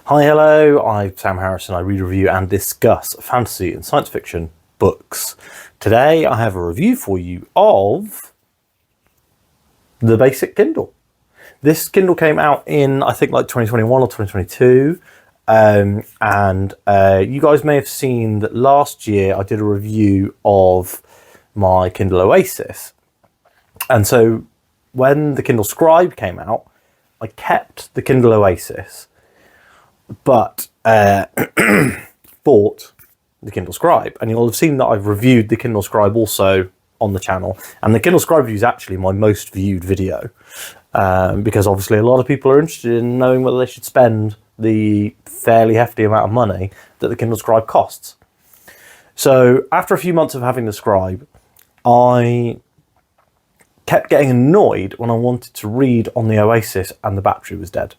Hi, hello, I'm Sam Harrison. I read, review and discuss fantasy and science fiction books. Today I have a review for you of the basic Kindle. This Kindle came out in, I think, like 2021 or 2022. You guys may have seen that last year I did a review of my Kindle Oasis. And so when the Kindle Scribe came out, I kept the Kindle Oasis, but bought the Kindle Scribe. And you'll have seen that I've reviewed the Kindle Scribe also on the channel. And the Kindle Scribe review is actually my most viewed video, because obviously a lot of people are interested in knowing whether they should spend the fairly hefty amount of money that the Kindle Scribe costs. So after a few months of having the Scribe, I kept getting annoyed when I wanted to read on the Oasis and the battery was dead.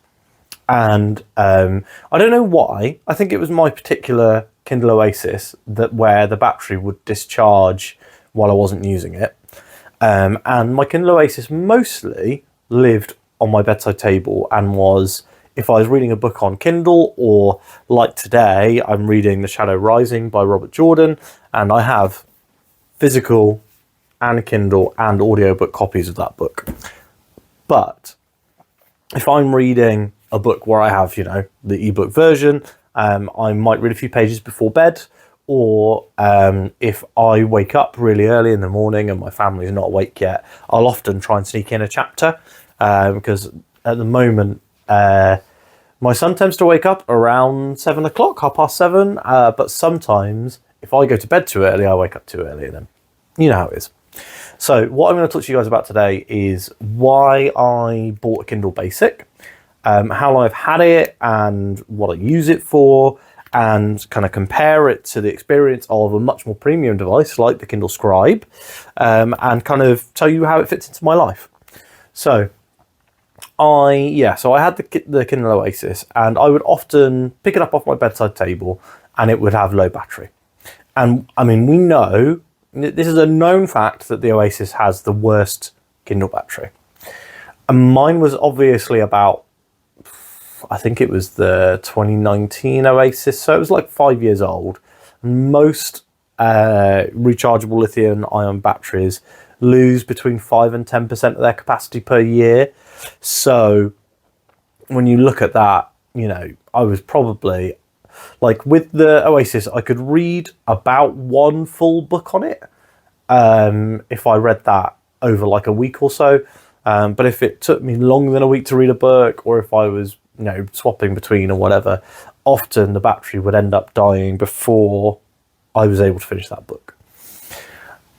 And I don't know why. I think it was my particular Kindle Oasis where the battery would discharge while I wasn't using it. And my Kindle Oasis mostly lived on my bedside table and was, if I was reading a book on Kindle, or like today, I'm reading The Shadow Rising by Robert Jordan, and I have physical and Kindle and audiobook copies of that book. But if I'm reading a book where I have, the ebook version, I might read a few pages before bed, or if I wake up really early in the morning and my family's not awake yet, I'll often try and sneak in a chapter, because at the moment, my son tends to wake up around 7 o'clock, 7:30, but sometimes if I go to bed too early, I wake up too early, and then you know how it is. So what I'm going to talk to you guys about today is why I bought a Kindle Basic, how long I've had it and what I use it for, and kind of compare it to the experience of a much more premium device like the Kindle Scribe, and kind of tell you how it fits into my life. So I had the Kindle Oasis, and I would often pick it up off my bedside table and it would have low battery. And I mean, we know, this is a known fact, that the Oasis has the worst Kindle battery. And mine was obviously about, I think it was the 2019 Oasis, so it was like 5 years old. Most rechargeable lithium-ion batteries lose between 5 and 10% of their capacity per year. So when you look at that, I was probably, like, with the Oasis, I could read about one full book on it, if I read that over like a week or so. But if it took me longer than a week to read a book, or if I was, swapping between or whatever, often the battery would end up dying before I was able to finish that book.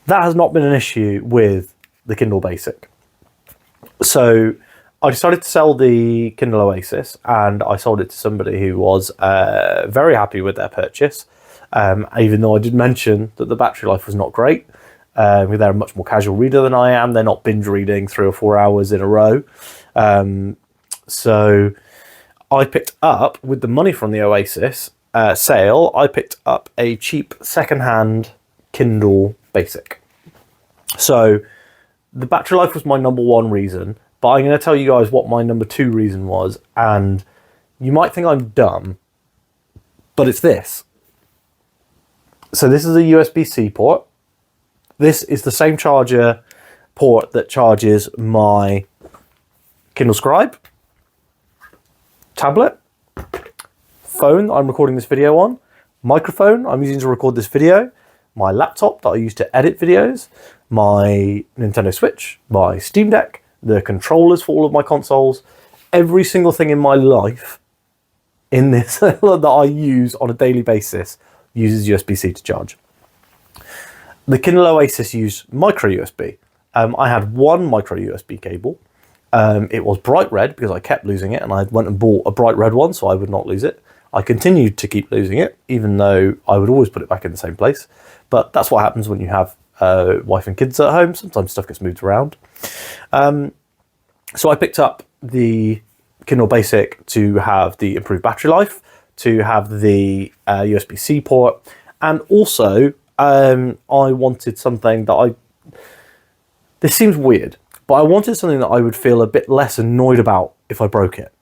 That has not been an issue with the Kindle Basic. So I decided to sell the Kindle Oasis, and I sold it to somebody who was very happy with their purchase, even though I did mention that the battery life was not great. They're a much more casual reader than I am. They're not binge reading 3 or 4 hours in a row. So I picked up, with the money from the Oasis sale, I picked up a cheap second-hand Kindle Basic. So the battery life was my number one reason, but I'm going to tell you guys what my number two reason was, and you might think I'm dumb, but it's this. So this is a USB-C port. This is the same charger port that charges my Kindle Scribe, tablet, phone that I'm recording this video on, microphone I'm using to record this video, my laptop that I use to edit videos, my Nintendo Switch, my Steam Deck, the controllers for all of my consoles. Every single thing in my life in this that I use on a daily basis uses USB-C to charge. The Kindle Oasis used micro USB. I had one micro USB cable. It was bright red because I kept losing it, and I went and bought a bright red one so I would not lose it. I continued to keep losing it, even though I would always put it back in the same place. But that's what happens when you have wife and kids at home. Sometimes stuff gets moved around. So I picked up the Kindle Basic to have the improved battery life, to have the USB-C port, and also I wanted something that this seems weird, but I wanted something that I would feel a bit less annoyed about if I broke it.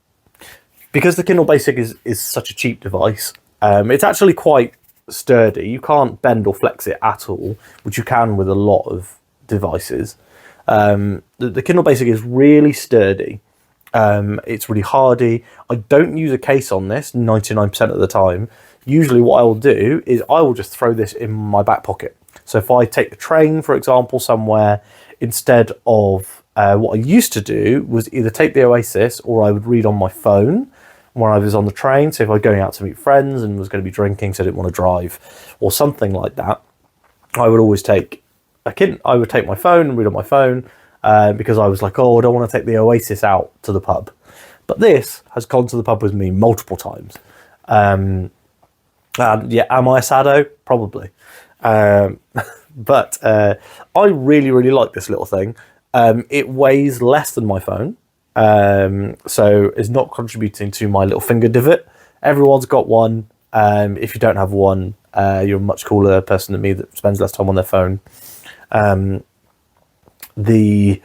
because the Kindle Basic is such a cheap device, it's actually quite sturdy. You can't bend or flex it at all, which you can with a lot of devices. The Kindle Basic is really sturdy. It's really hardy. I don't use a case on this 99% of the time. Usually what I will do is I will just throw this in my back pocket. So if I take the train, for example, somewhere, instead of what I used to do was either take the Oasis or I would read on my phone when I was on the train. So if I was going out to meet friends and was going to be drinking, so I didn't want to drive or something like that, I would always take I would take my phone and read on my phone because I was like, oh, I don't want to take the Oasis out to the pub. But this has gone to the pub with me multiple times. And yeah, am I a sado? Probably. But I really, really like this little thing. It weighs less than my phone, so it's not contributing to my little finger divot. Everyone's got one. If you don't have one, you're a much cooler person than me that spends less time on their phone. The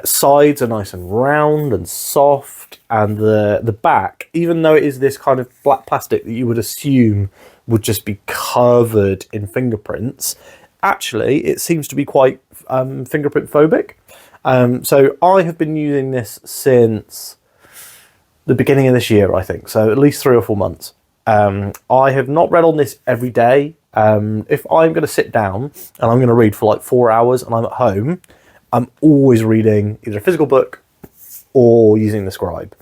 sides are nice and round and soft, and the back, even though it is this kind of black plastic that you would assume would just be covered in fingerprints, actually it seems to be quite fingerprint phobic. So I have been using this since the beginning of this year, I think, so at least 3 or 4 months. I have not read on this every day. If I'm going to sit down and I'm going to read for like 4 hours and I'm at home, I'm always reading either a physical book or using the Scribe.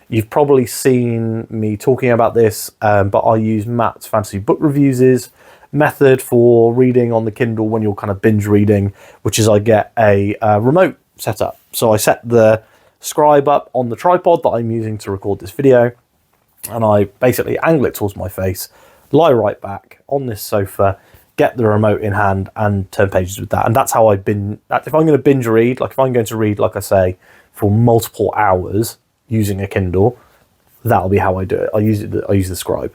You've probably seen me talking about this, but I use Matt's Fantasy Book Reviews' method for reading on the Kindle when you're kind of binge reading, which is I get a remote set up. So I set the Scribe up on the tripod that I'm using to record this video, and I basically angle it towards my face, lie right back on this sofa, get the remote in hand and turn pages with that. And that's how I've been. If I'm going to binge read, like if I'm going to read, like I say, for multiple hours using a Kindle, that'll be how I do it. I use the Scribe.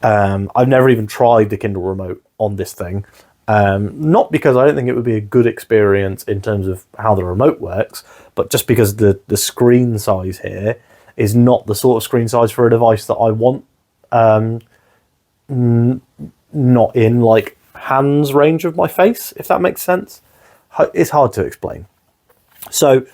I've never even tried the Kindle remote on this thing. Not because I don't think it would be a good experience in terms of how the remote works, but just because the screen size here is not the sort of screen size for a device that I want. Not in like hands range of my face, if that makes sense. It's hard to explain. So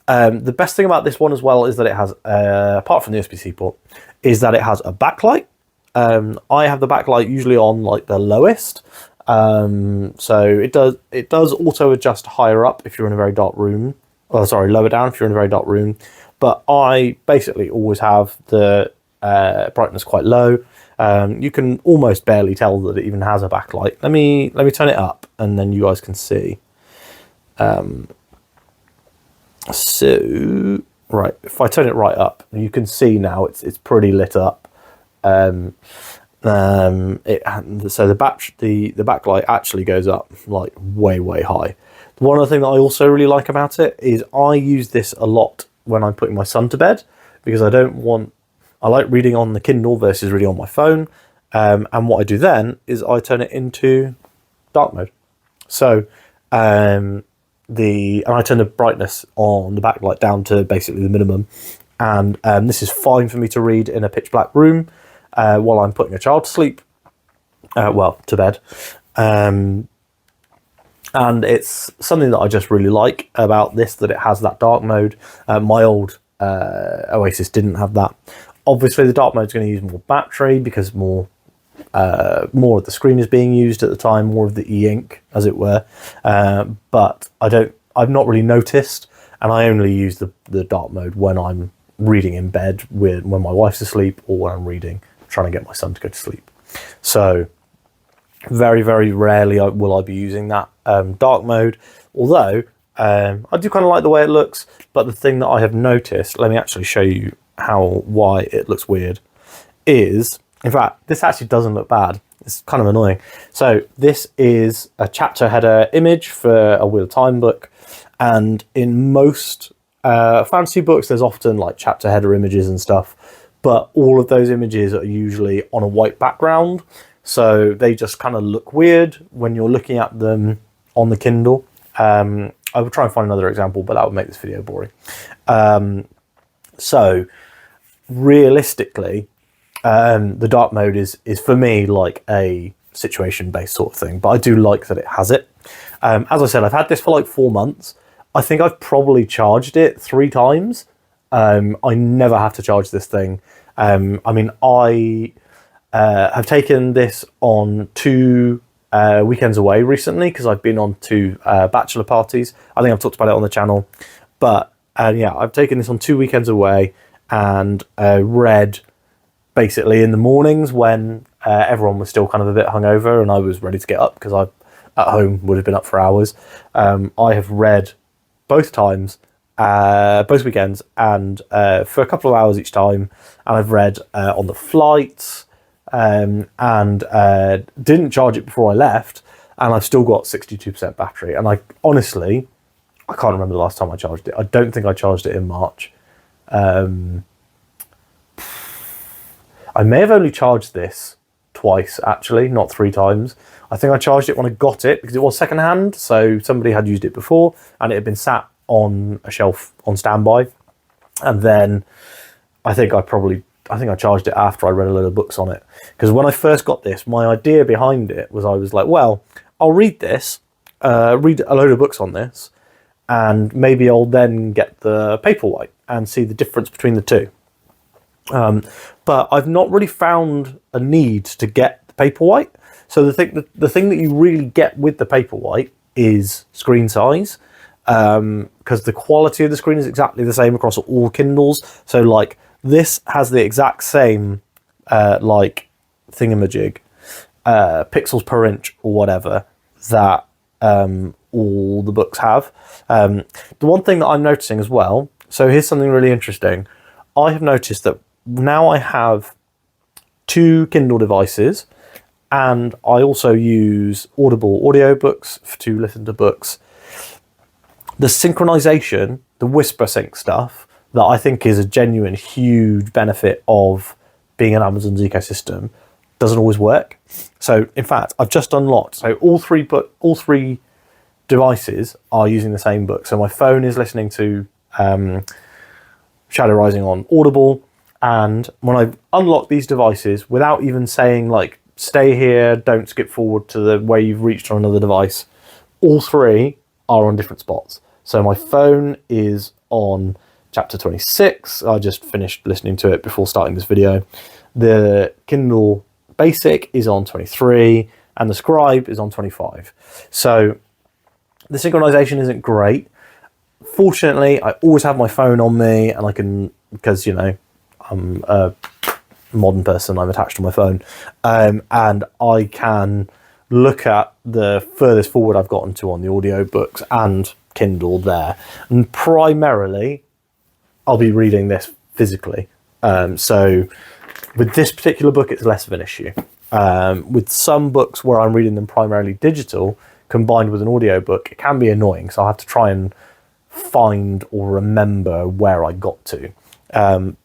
the best thing about this one as well is that it has, apart from the USB-C port, is that it has a backlight. I have the backlight usually on like the lowest. So it does auto adjust higher up if you're in a very dark room. Oh, sorry, lower down if you're in a very dark room. But I basically always have the brightness quite low. You can almost barely tell that it even has a backlight. Let me turn it up and then you guys can see. So right, if I turn it right up, you can see now it's pretty lit up. So the backlight actually goes up like way high. One other thing that I also really like about it is I use this a lot when I'm putting my son to bed, because I like reading on the Kindle versus reading on my phone. And what I do then is I turn it into dark mode. So and I turn the brightness on the backlight down to basically the minimum. And this is fine for me to read in a pitch black room while I'm putting a child to sleep, to bed. And it's something that I just really like about this, that it has that dark mode. My old Oasis didn't have that. Obviously, the dark mode is going to use more battery because more of the screen is being used at the time, more of the e-ink, as it were. But I've not really noticed, and I only use the dark mode when I'm reading in bed, when my wife's asleep, or when I'm trying to get my son to go to sleep. So very, very rarely will I be using that dark mode, although I do kind of like the way it looks. But the thing that I have noticed, let me actually show you why it looks weird, is, in fact, this actually doesn't look bad. It's kind of annoying. So this is a chapter header image for a Wheel of Time book, and in most fantasy books there's often like chapter header images and stuff, but all of those images are usually on a white background, so they just kind of look weird when you're looking at them on the Kindle. I will try and find another example, but that would make this video boring. So realistically, the dark mode is for me like a situation based sort of thing, but I do like that it has it. As I said, I've had this for like 4 months. I think I've probably charged it 3 times. I never have to charge this thing. I mean, I have taken this on 2 weekends away recently because I've been on 2 bachelor parties. I think I've talked about it on the channel, but yeah, I've taken this on 2 weekends away and read basically in the mornings when everyone was still kind of a bit hungover and I was ready to get up because I at home would have been up for hours. I have read both times, both weekends, and for a couple of hours each time, and I've read on the flights, and didn't charge it before I left, and I've still got 62% battery. And I honestly, I can't remember the last time I charged it. I don't think I charged it in March. I may have only charged this twice, actually, not 3 times. I think I charged it when I got it because it was secondhand, so somebody had used it before and it had been sat on a shelf on standby. And then I think I charged it after I read a load of books on it. Because when I first got this, my idea behind it was I was like, well, I'll read this, read a load of books on this, and maybe I'll then get the Paperwhite and see the difference between the two. But I've not really found a need to get the Paperwhite. So the thing that you really get with the Paperwhite is screen size, because the quality of the screen is exactly the same across all Kindles. So like this has the exact same like thingamajig, pixels per inch or whatever that all the books have. The one thing that I'm noticing as well, so here's something really interesting. I have noticed that now I have 2 Kindle devices, and I also use Audible audiobooks to listen to books. The synchronization, the whisper sync stuff, that I think is a genuine huge benefit of being in Amazon's ecosystem, doesn't always work. So in fact, I've just unlocked, so all three devices are using the same book. So my phone is listening to Shadow Rising on Audible, and when I unlock these devices without even saying like stay here, don't skip forward to the where you've reached on another device, all 3 are on different spots. So my phone is on chapter 26. I just finished listening to it before starting this video. The Kindle Basic is on 23 and the Scribe is on 25. So the synchronization isn't great. Fortunately, I always have my phone on me, and I can, because, you know, I'm a modern person, I'm attached to my phone, and I can look at the furthest forward I've gotten to on the audiobooks and Kindle there. And primarily, I'll be reading this physically. So with this particular book, it's less of an issue. With some books where I'm reading them primarily digital, combined with an audiobook, it can be annoying. So I have to try and find or remember where I got to.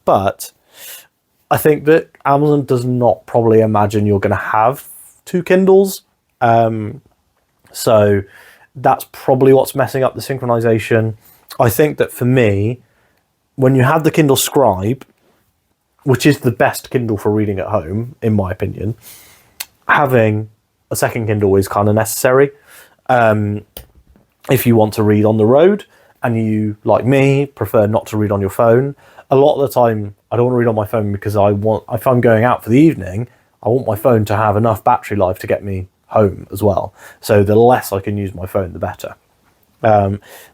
But I think that Amazon does not probably imagine you're going to have 2 Kindles. So that's probably what's messing up the synchronization. I think that for me, when you have the Kindle Scribe, which is the best Kindle for reading at home, in my opinion, having a second Kindle is kind of necessary. If you want to read on the road and you, like me, prefer not to read on your phone, a lot of the time I don't want to read on my phone because if I'm going out for the evening, I want my phone to have enough battery life to get me home as well. So the less I can use my phone, the better.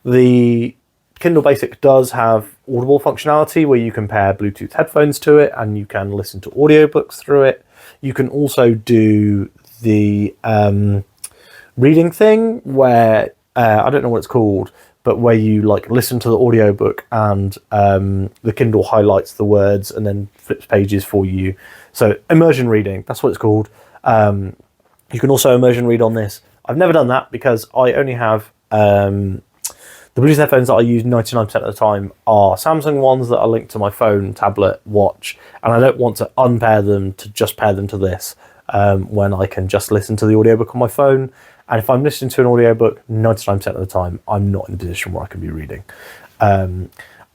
The Kindle Basic does have Audible functionality where you can pair Bluetooth headphones to it and you can listen to audiobooks through it. You can also do the reading thing where, I don't know what it's called, but where you like listen to the audiobook and the Kindle highlights the words and then flips pages for you. So immersion reading, that's what it's called. You can also immersion read on this. I've never done that because I only have the Bluetooth headphones that I use 99% of the time are Samsung ones that are linked to my phone, tablet, watch, and I don't want to unpair them to just pair them to this when I can just listen to the audiobook on my phone. And if I'm listening to an audiobook, 99% of the time, I'm not in a position where I can be reading.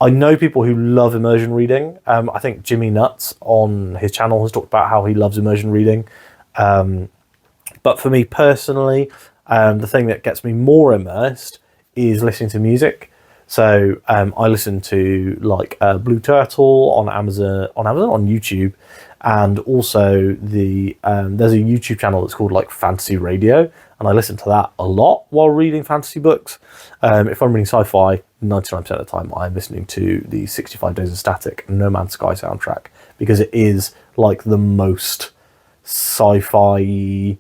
I know people who love immersion reading. I think Jimmy Nuts on his channel has talked about how he loves immersion reading. But for me personally, the thing that gets me more immersed is listening to music. So I listen to like Blue Turtle on Amazon, on YouTube, and also there's a YouTube channel that's called like Fantasy Radio, and I listen to that a lot while reading fantasy books. If I'm reading sci-fi, 99% of the time I'm listening to the 65 Days of Static No Man's Sky soundtrack, because it is like the most sci-fi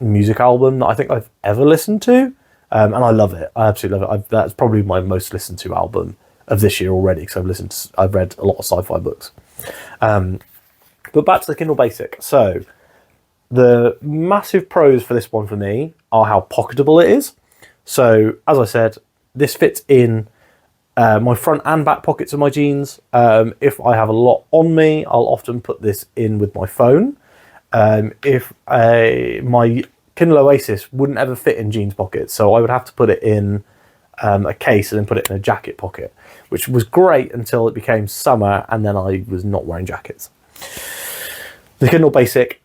music album that I think I've ever listened to, and I love it. I absolutely love it. That's probably my most listened to album of this year already, because I've read a lot of sci-fi books. But back to the Kindle Basic. So the massive pros for this one for me are how pocketable it is. So as I said, this fits in my front and back pockets of my jeans. If I have a lot on me, I'll often put this in with my phone. If my Kindle Oasis wouldn't ever fit in jeans pockets, so I would have to put it in a case and then put it in a jacket pocket, which was great until it became summer and then I was not wearing jackets. The Kindle Basic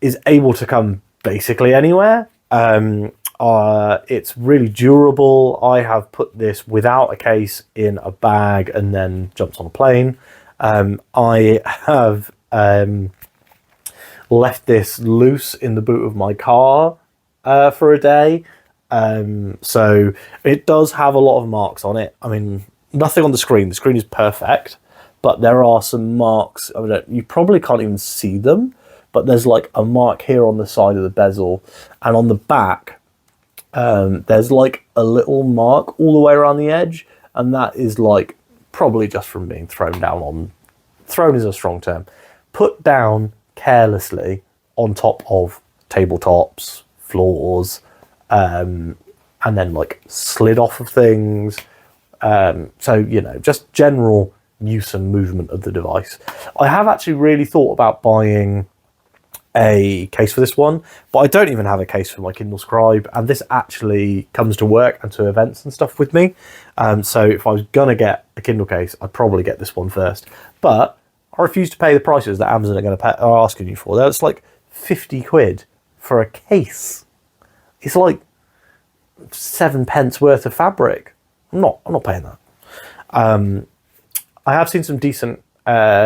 is able to come basically anywhere. It's really durable. I have put this without a case in a bag and then jumped on a plane. I have left this loose in the boot of my car for a day. So it does have a lot of marks on it. I mean, nothing on the screen. The screen is perfect, but there are some marks. I mean, you probably can't even see them, but there's like a mark here on the side of the bezel, and on the back, there's like a little mark all the way around the edge, and that is like probably just from being thrown down on. Thrown is a strong term. Put down carelessly on top of tabletops, floors, and then like slid off of things. So, you know, just general use and movement of the device. I have actually really thought about buying a case for this one, but I don't even have a case for my Kindle Scribe, and this actually comes to work and to events and stuff with me. So if I was gonna get a Kindle case, I'd probably get this one first. But I refuse to pay the prices that Amazon are asking you for. That's like 50 quid for a case. It's like 7 pence worth of fabric. I'm not paying that. I have seen some decent,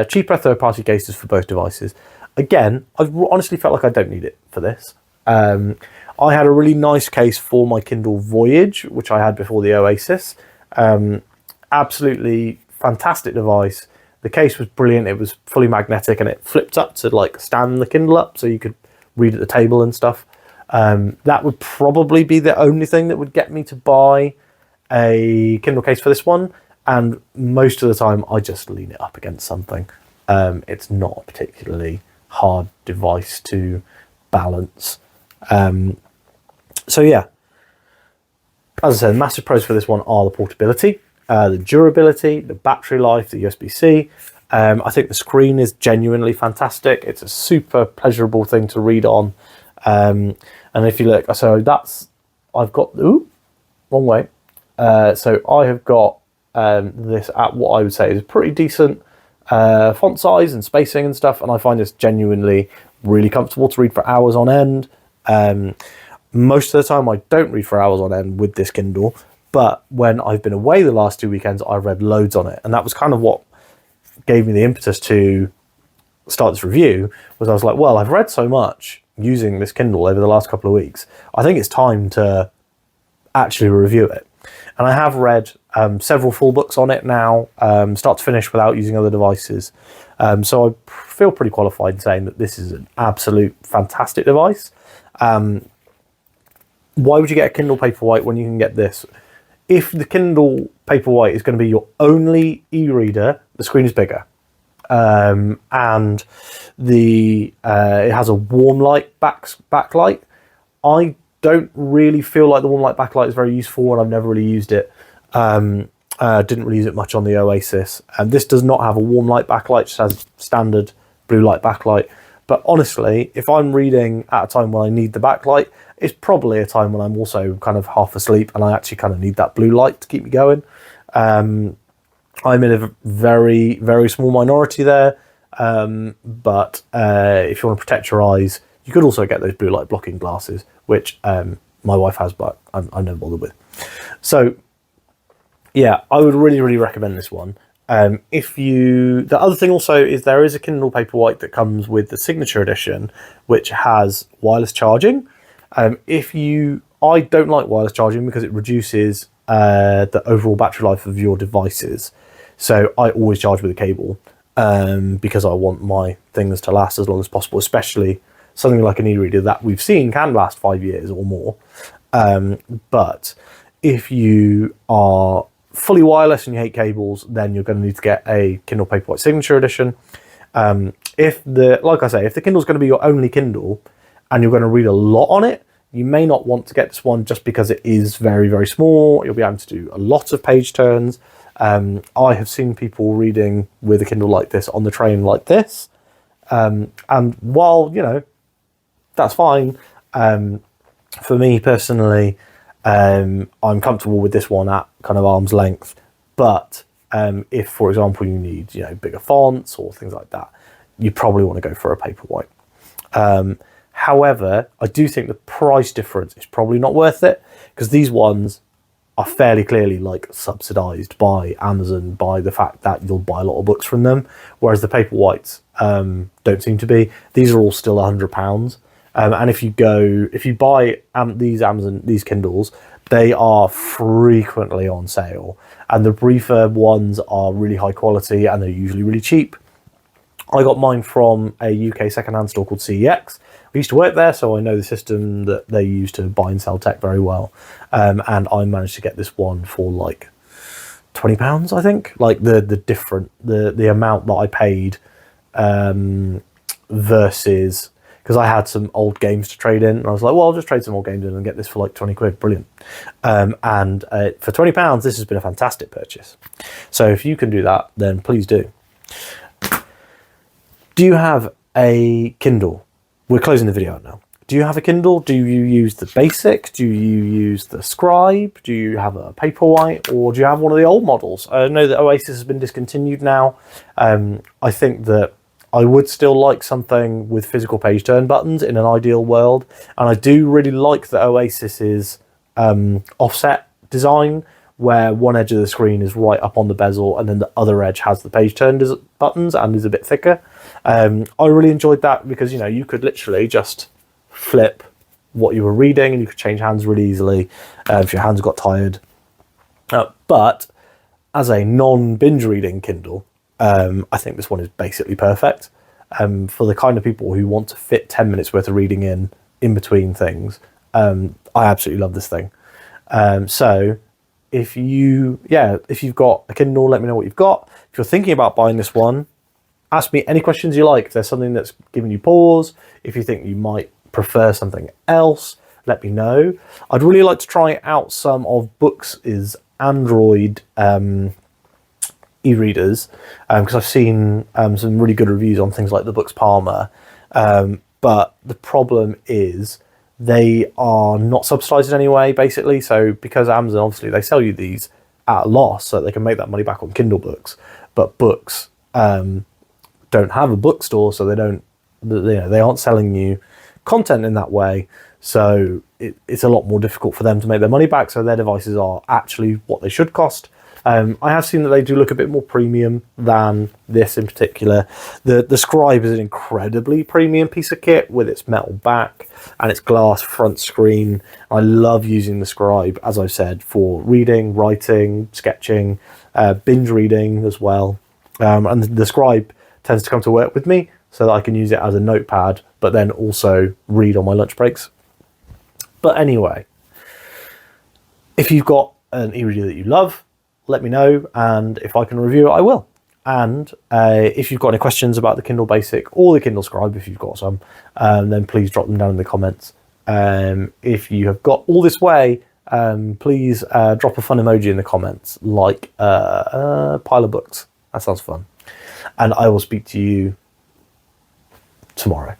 cheaper third-party cases for both devices. Again, I've honestly felt like I don't need it for this. I had a really nice case for my Kindle Voyage, which I had before the Oasis. Absolutely fantastic device. The case was brilliant. It was fully magnetic and it flipped up to like stand the Kindle up so you could read at the table and stuff. That would probably be the only thing that would get me to buy a Kindle case for this one. And most of the time I just lean it up against something. It's not a particularly hard device to balance. So yeah, as I said, massive pros for this one are the portability, the durability, the battery life, the USB-C. I think the screen is genuinely fantastic. It's a super pleasurable thing to read on. And if you look, so I've got, wrong way. So I have got this at what I would say is pretty decent font size and spacing and stuff, and I find this genuinely really comfortable to read for hours on end. Most of the time I don't read for hours on end with this Kindle, but when I've been away the last 2 weekends, I've read loads on it, and that was kind of what gave me the impetus to start this review. Was I was like, well, I've read so much using this Kindle over the last couple of weeks, I think it's time to actually review it. And I have read several full books on it now, start to finish, without using other devices. So I feel pretty qualified in saying that this is an absolute fantastic device. Why would you get a Kindle Paperwhite when you can get this? If the Kindle Paperwhite is going to be your only e-reader, the screen is bigger. And it has a warm light backlight. I don't really feel like the warm light backlight is very useful, and I've never really used it. Didn't really use it much on the Oasis. And this does not have a warm light backlight, it just has standard blue light backlight. But honestly, if I'm reading at a time when I need the backlight, it's probably a time when I'm also kind of half asleep and I actually kind of need that blue light to keep me going. I'm in a very, very small minority there. But if you want to protect your eyes, you could also get those blue light blocking glasses, which my wife has, but I'm never bothered with. So yeah, I would really, really recommend this one. The other thing also is there is a Kindle Paperwhite that comes with the signature edition, which has wireless charging. I don't like wireless charging because it reduces the overall battery life of your devices. So I always charge with a cable because I want my things to last as long as possible, especially something like an e-reader that we've seen can last 5 years or more. But if you are fully wireless and you hate cables, then you're going to need to get a Kindle Paperwhite Signature Edition. If the Kindle's going to be your only Kindle and you're going to read a lot on it, you may not want to get this one just because it is very, very small. You'll be able to do a lot of page turns. I have seen people reading with a Kindle like this on the train like this. And while, that's fine, for me personally, I'm comfortable with this one at kind of arm's length. But if, for example, you need bigger fonts or things like that, you probably want to go for a Paperwhite. However, I do think the price difference is probably not worth it because these ones are fairly clearly subsidized by Amazon by the fact that you'll buy a lot of books from them, whereas the Paperwhites don't seem to be. These are all still £100. And if you buy these Kindles, they are frequently on sale, and the refurb ones are really high quality and they're usually really cheap. I got mine from a UK secondhand store called CEX. I used to work there, so I know the system that they use to buy and sell tech very well. And I managed to get this one for £20, I think. The amount that I paid versus, because I had some old games to trade in, and I was like, well, I'll just trade some old games in and get this for 20 quid. Brilliant. And for £20, this has been a fantastic purchase. So if you can do that, then please do. Do you have a Kindle? We're closing the video out now. Do you have a Kindle? Do you use the Basic? Do you use the Scribe? Do you have a Paperwhite? Or do you have one of the old models? I know that Oasis has been discontinued now. I think that I would still like something with physical page turn buttons in an ideal world. And I do really like the Oasis's offset design, where one edge of the screen is right up on the bezel and then the other edge has the page turn buttons and is a bit thicker. I really enjoyed that because, you could literally just flip what you were reading and you could change hands really easily if your hands got tired. But as a non-binge reading Kindle, I think this one is basically perfect for the kind of people who want to fit 10 minutes worth of reading in between things. I absolutely love this thing. So if you've got a Kindle, let me know what you've got. If you're thinking about buying this one, ask me any questions you like. If there's something that's giving you pause, if you think you might prefer something else, let me know. I'd really like to try out some of Books' Android e-readers because I've seen some really good reviews on things like the Books Palmer. But the problem is they are not subsidized in any way, basically. So because Amazon, obviously, they sell you these at a loss so they can make that money back on Kindle books. But Books don't have a bookstore, so they aren't selling you content in that way. So it's a lot more difficult for them to make their money back. So their devices are actually what they should cost. I have seen that they do look a bit more premium than this in particular. The Scribe is an incredibly premium piece of kit with its metal back and its glass front screen. I love using the Scribe, as I've said, for reading, writing, sketching, binge reading as well. And the Scribe tends to come to work with me so that I can use it as a notepad, but then also read on my lunch breaks. But anyway, if you've got an e-reader that you love, let me know, and if I can review it, I will. And if you've got any questions about the Kindle Basic or the Kindle Scribe, if you've got some, then please drop them down in the comments. If you have got all this way, please drop a fun emoji in the comments, like a pile of books. That sounds fun. And I will speak to you tomorrow.